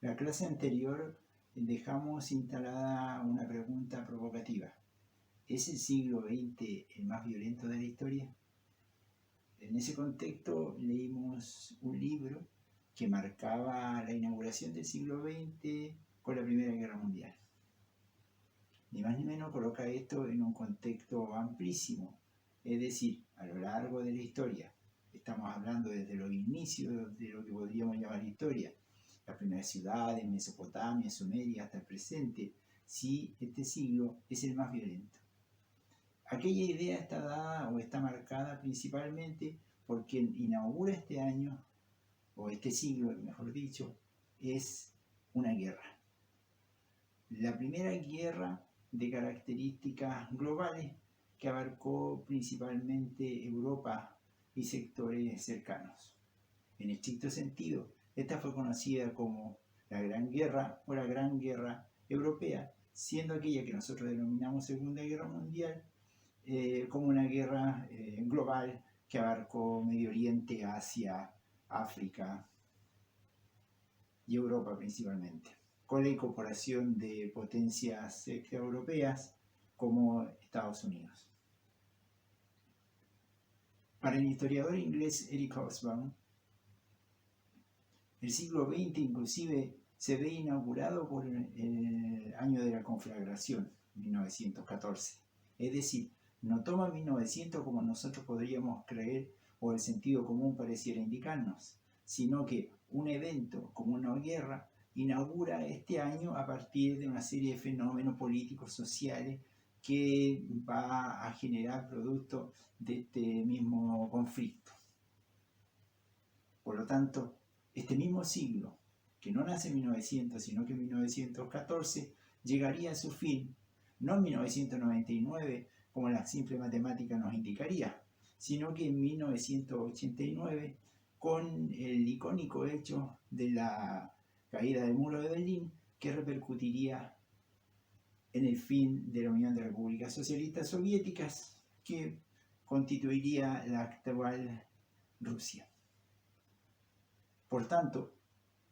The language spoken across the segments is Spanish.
La clase anterior dejamos instalada una pregunta provocativa. ¿Es el siglo XX el más violento de la historia? En ese contexto leímos un libro que marcaba la inauguración del siglo XX con la Primera Guerra Mundial. Ni más ni menos coloca esto en un contexto amplísimo, es decir, a lo largo de la historia. Estamos hablando desde los inicios de lo que podríamos llamar historia, las primeras ciudades, Mesopotamia, Sumeria, hasta el presente, si este siglo es el más violento. Aquella idea está dada o está marcada principalmente por quien inaugura este año, o este siglo, mejor dicho, es una guerra. La primera guerra de características globales que abarcó principalmente Europa y sectores cercanos. En estricto sentido, esta fue conocida como la Gran Guerra o la Gran Guerra Europea, siendo aquella que nosotros denominamos Segunda Guerra Mundial como una guerra global que abarcó Medio Oriente, Asia, África y Europa principalmente, con la incorporación de potencias extraeuropeas como Estados Unidos. Para el historiador inglés Eric Hobsbawm, el siglo XX inclusive se ve inaugurado por el año de la conflagración, 1914. Es decir, no toma 1900 como nosotros podríamos creer o el sentido común pareciera indicarnos, sino que un evento como una guerra inaugura este año a partir de una serie de fenómenos políticos, sociales, que va a generar producto de este mismo conflicto. Por lo tanto, este mismo siglo, que no nace en 1900, sino que en 1914, llegaría a su fin, no en 1999, como la simple matemática nos indicaría, sino que en 1989, con el icónico hecho de la caída del muro de Berlín, que repercutiría en el fin de la Unión de Repúblicas Socialistas Soviéticas, que constituiría la actual Rusia. Por tanto,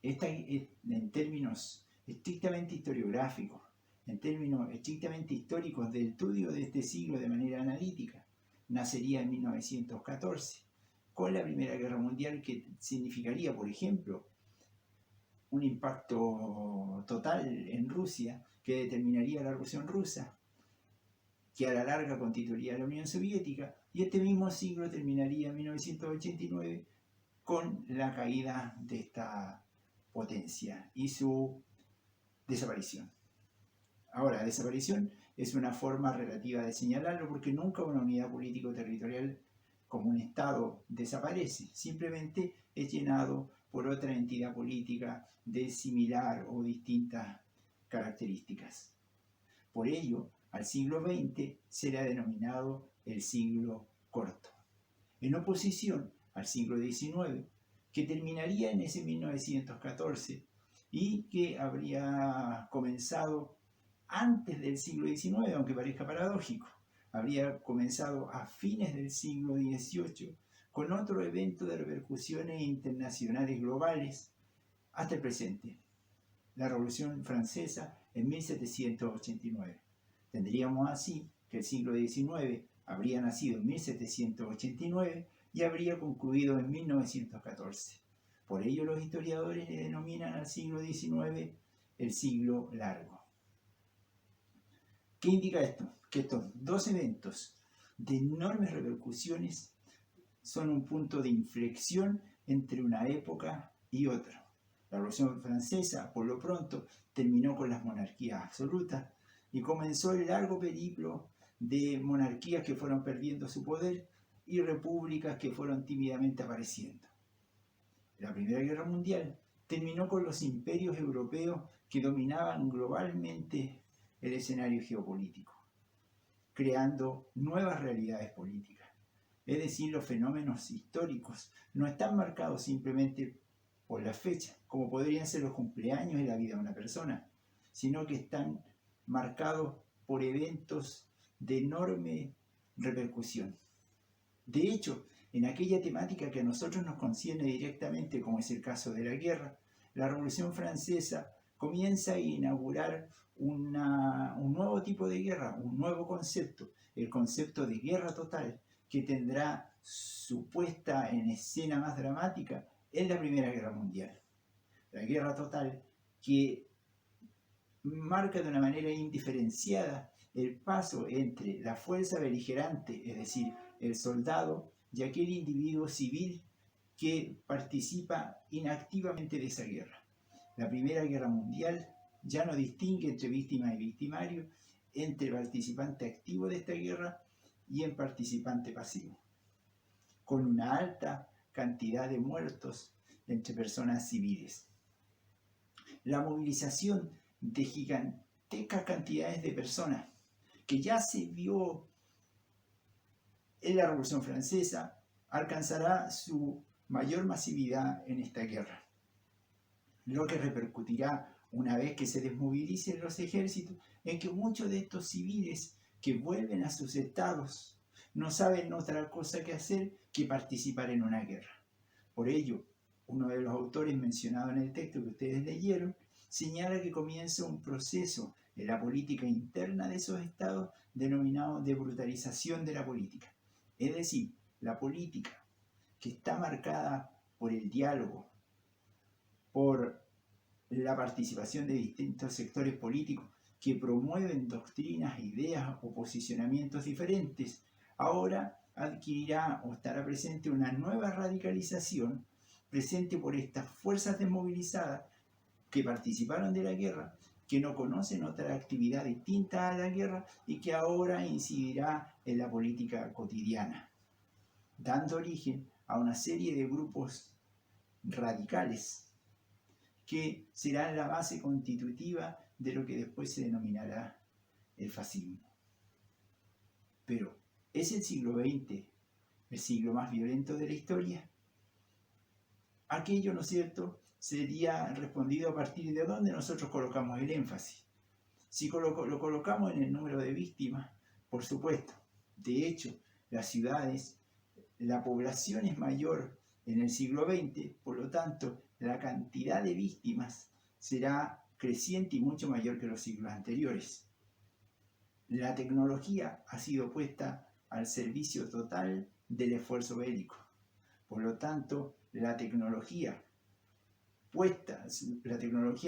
en términos estrictamente historiográficos, en términos estrictamente históricos del estudio de este siglo de manera analítica, nacería en 1914, con la Primera Guerra Mundial, que significaría, por ejemplo, un impacto total en Rusia, que determinaría la Revolución Rusa, que a la larga constituiría la Unión Soviética, y este mismo siglo terminaría en 1989 con la caída de esta potencia y su desaparición. Ahora, desaparición es una forma relativa de señalarlo porque nunca una unidad político-territorial como un Estado desaparece, simplemente es llenado por otra entidad política de similar o distintas características. Por ello, al siglo XX se le ha denominado el siglo corto, en oposición al siglo XIX, que terminaría en ese 1914 y que habría comenzado antes del siglo XIX, aunque parezca paradójico. Habría comenzado a fines del siglo XVIII con otro evento de repercusiones internacionales globales hasta el presente, la Revolución Francesa en 1789. Tendríamos así que el siglo XIX habría nacido en 1789 y habría concluido en 1914. Por ello los historiadores le denominan al siglo XIX el siglo largo. ¿Qué indica esto? Que estos dos eventos de enormes repercusiones son un punto de inflexión entre una época y otra. La Revolución Francesa, por lo pronto, terminó con las monarquías absolutas y comenzó el largo periplo de monarquías que fueron perdiendo su poder y repúblicas que fueron tímidamente apareciendo. La Primera Guerra Mundial terminó con los imperios europeos que dominaban globalmente el escenario geopolítico, creando nuevas realidades políticas. Es decir, los fenómenos históricos no están marcados simplemente por la fecha, como podrían ser los cumpleaños y la vida de una persona, sino que están marcados por eventos de enorme repercusión. De hecho, en aquella temática que a nosotros nos concierne directamente, como es el caso de la guerra, la Revolución Francesa comienza a inaugurar un nuevo tipo de guerra, un nuevo concepto, el concepto de guerra total, que tendrá su puesta en escena más dramática en la Primera Guerra Mundial. La guerra total que marca de una manera indiferenciada el paso entre la fuerza beligerante, es decir, el soldado, y aquel individuo civil que participa inactivamente de esa guerra. La Primera Guerra Mundial ya no distingue entre víctima y victimario, entre participante activo de esta guerra y en participante pasivo, con una alta cantidad de muertos entre personas civiles. La movilización de gigantescas cantidades de personas que ya se vio en la Revolución Francesa alcanzará su mayor masividad en esta guerra, lo que repercutirá, una vez que se desmovilicen los ejércitos, en que muchos de estos civiles que vuelven a sus estados no saben otra cosa que hacer que participar en una guerra. Por ello, uno de los autores mencionado en el texto que ustedes leyeron señala que comienza un proceso en la política interna de esos estados denominado de brutalización de la política. Es decir, la política que está marcada por el diálogo, por la participación de distintos sectores políticos que promueven doctrinas, ideas o posicionamientos diferentes, ahora adquirirá o estará presente una nueva radicalización presente por estas fuerzas desmovilizadas que participaron de la guerra, que no conocen otra actividad distinta a la guerra y que ahora incidirá en la política cotidiana, dando origen a una serie de grupos radicales que serán la base constitutiva de lo que después se denominará el fascismo. Pero, ¿es el siglo XX el siglo más violento de la historia? Aquello, ¿no es cierto?, sería respondido a partir de dónde nosotros colocamos el énfasis. Si lo colocamos en el número de víctimas, por supuesto. De hecho, las ciudades, la población es mayor en el siglo XX, por lo tanto, la cantidad de víctimas será creciente y mucho mayor que los siglos anteriores. La tecnología ha sido puesta al servicio total del esfuerzo bélico. Por lo tanto, la tecnología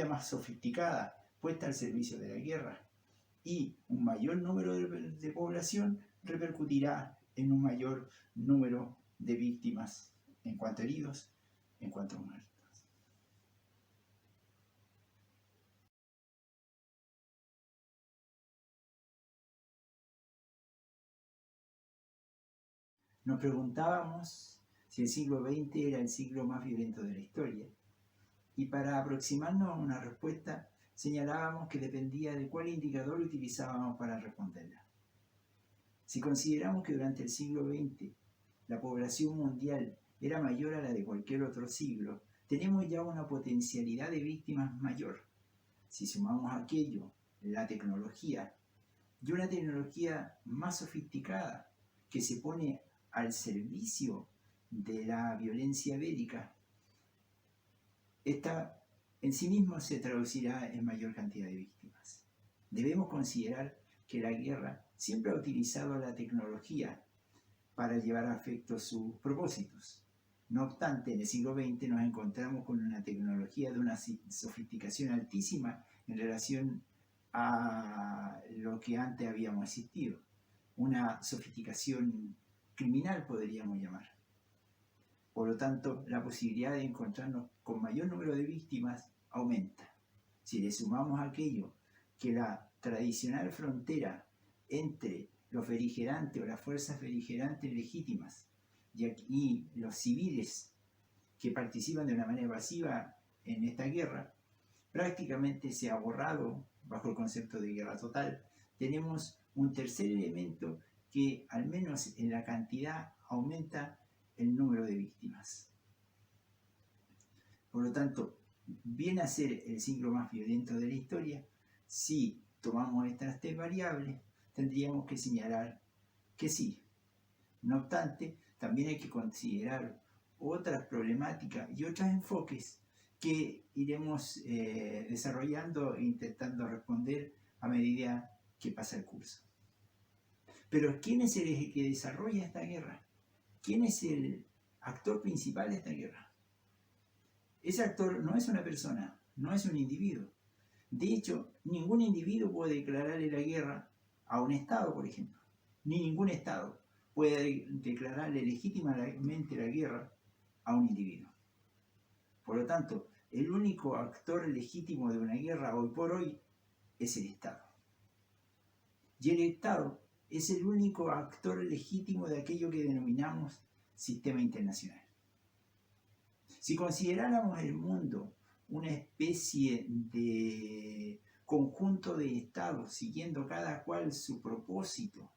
más sofisticada, puesta al servicio de la guerra, y un mayor número de población repercutirá en un mayor número de víctimas en cuanto a heridos, en cuanto a muertos. Nos preguntábamos si el siglo XX era el siglo más violento de la historia, y para aproximarnos a una respuesta señalábamos que dependía de cuál indicador utilizábamos para responderla. Si consideramos que durante el siglo XX la población mundial era mayor a la de cualquier otro siglo, tenemos ya una potencialidad de víctimas mayor. Si sumamos a aquello la tecnología, y una tecnología más sofisticada que se pone al servicio de la violencia bélica, esta en sí misma se traducirá en mayor cantidad de víctimas. Debemos considerar que la guerra siempre ha utilizado la tecnología para llevar a efecto sus propósitos. No obstante, en el siglo XX nos encontramos con una tecnología de una sofisticación altísima en relación a lo que antes habíamos existido. Una sofisticación criminal, podríamos llamar. Por lo tanto, la posibilidad de encontrarnos con mayor número de víctimas aumenta. Si le sumamos aquello que la tradicional frontera entre los beligerantes o las fuerzas beligerantes legítimas y los civiles que participan de una manera pasiva en esta guerra, prácticamente se ha borrado bajo el concepto de guerra total, tenemos un tercer elemento que al menos en la cantidad aumenta el número de víctimas. Por lo tanto, viene a ser el siglo más violento de la historia. Si tomamos estas tres variables, tendríamos que señalar que sí. No obstante, también hay que considerar otras problemáticas y otros enfoques que iremos desarrollando e intentando responder a medida que pasa el curso. Pero ¿quién es el que desarrolla esta guerra? ¿Quién es el actor principal de esta guerra? Ese actor no es una persona, no es un individuo. De hecho, ningún individuo puede declararle la guerra a un Estado, por ejemplo. Ni ningún Estado puede declararle legítimamente la guerra a un individuo. Por lo tanto, el único actor legítimo de una guerra hoy por hoy es el Estado. Y el Estado es el único actor legítimo de aquello que denominamos sistema internacional. Si consideráramos el mundo una especie de conjunto de estados siguiendo cada cual su propósito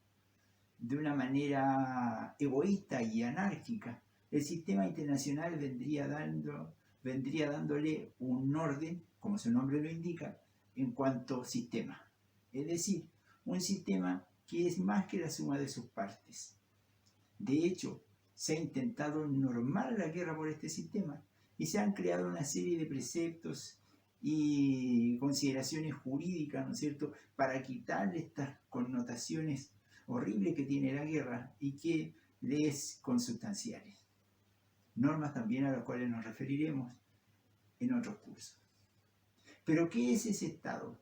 de una manera egoísta y anárquica, el sistema internacional vendría dándole un orden, como su nombre lo indica, en cuanto a sistema. Es decir, un sistema que es más que la suma de sus partes. De hecho, se ha intentado normar la guerra por este sistema y se han creado una serie de preceptos y consideraciones jurídicas, ¿no es cierto?, para quitarle estas connotaciones horribles que tiene la guerra y que le es consubstanciales. Normas también a las cuales nos referiremos en otros cursos. Pero ¿qué es ese Estado?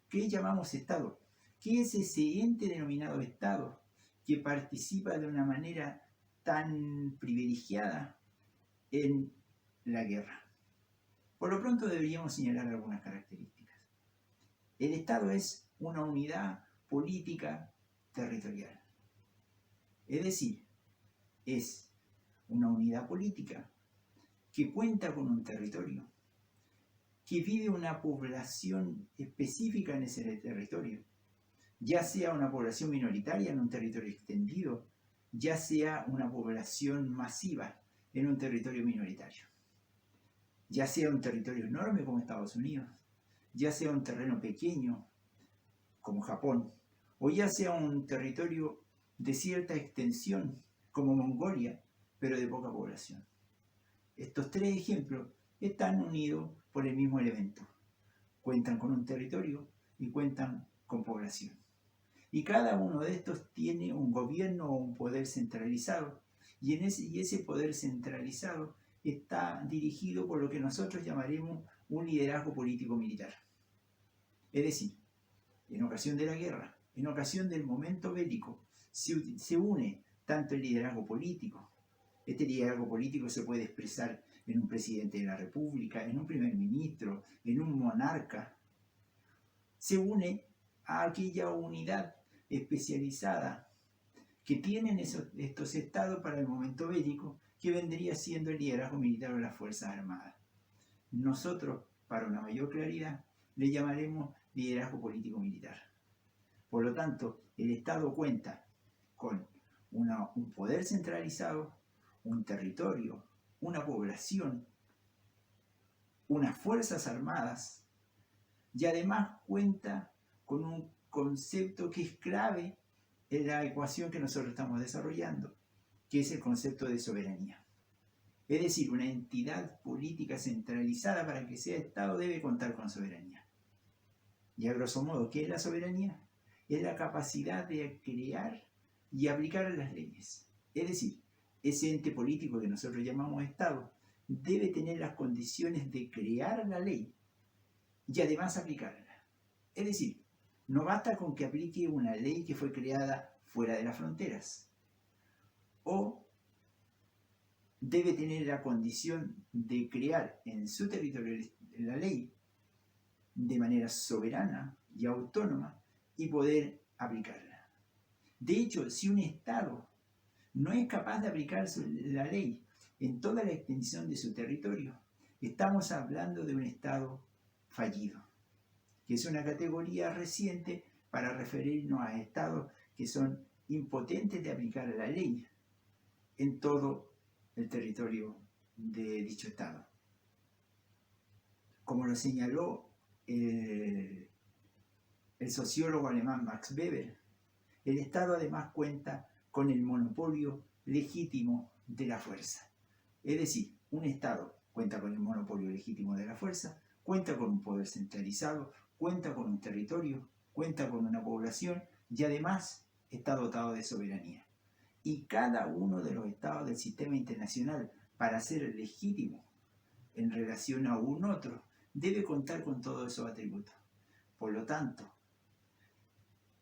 ¿Qué llamamos Estado? ¿Qué es ese ente denominado Estado que participa de una manera tan privilegiada en la guerra? Por lo pronto deberíamos señalar algunas características. El Estado es una unidad política territorial. Es decir, es una unidad política que cuenta con un territorio, que vive una población específica en ese territorio, ya sea una población minoritaria en un territorio extendido, ya sea una población masiva en un territorio minoritario, ya sea un territorio enorme como Estados Unidos, ya sea un terreno pequeño como Japón, o ya sea un territorio de cierta extensión como Mongolia, pero de poca población. Estos tres ejemplos están unidos por el mismo elemento. Cuentan con un territorio y cuentan con población. Y cada uno de estos tiene un gobierno o un poder centralizado. Y ese poder centralizado está dirigido por lo que nosotros llamaremos un liderazgo político-militar. Es decir, en ocasión de la guerra, en ocasión del momento bélico, se une tanto el liderazgo político. Este liderazgo político se puede expresar en un presidente de la República, en un primer ministro, en un monarca. Se une a aquella unidad especializada que tienen estos estados para el momento bélico, que vendría siendo el liderazgo militar o las Fuerzas Armadas. Nosotros, para una mayor claridad, le llamaremos liderazgo político-militar. Por lo tanto, el Estado cuenta con un poder centralizado, un territorio, una población, unas Fuerzas Armadas, y además cuenta con un concepto que es clave en la ecuación que nosotros estamos desarrollando, que es el concepto de soberanía. Es decir, una entidad política centralizada para que sea Estado debe contar con soberanía. Y a grosso modo, ¿qué es la soberanía? Es la capacidad de crear y aplicar las leyes. Es decir, ese ente político que nosotros llamamos Estado debe tener las condiciones de crear la ley y además aplicarla. Es decir, no basta con que aplique una ley que fue creada fuera de las fronteras. O debe tener la condición de crear en su territorio la ley de manera soberana y autónoma y poder aplicarla. De hecho, si un Estado no es capaz de aplicar la ley en toda la extensión de su territorio, estamos hablando de un Estado fallido, que es una categoría reciente para referirnos a estados que son impotentes de aplicar la ley en todo el territorio de dicho estado. Como lo señaló el sociólogo alemán Max Weber, el Estado además cuenta con el monopolio legítimo de la fuerza. Es decir, un Estado cuenta con el monopolio legítimo de la fuerza, cuenta con un poder centralizado, cuenta con un territorio, cuenta con una población y además está dotado de soberanía. Y cada uno de los estados del sistema internacional, para ser legítimo en relación a un otro, debe contar con todos esos atributos. Por lo tanto,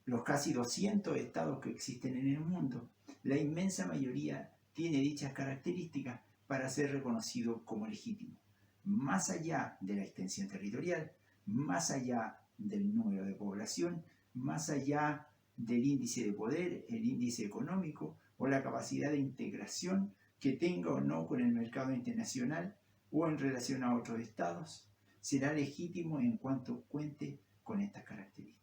los casi 200 estados que existen en el mundo, la inmensa mayoría tiene dichas características para ser reconocido como legítimo. Más allá de la extensión territorial, más allá del número de población, más allá del índice de poder, el índice económico o la capacidad de integración que tenga o no con el mercado internacional o en relación a otros estados, será legítimo en cuanto cuente con estas características.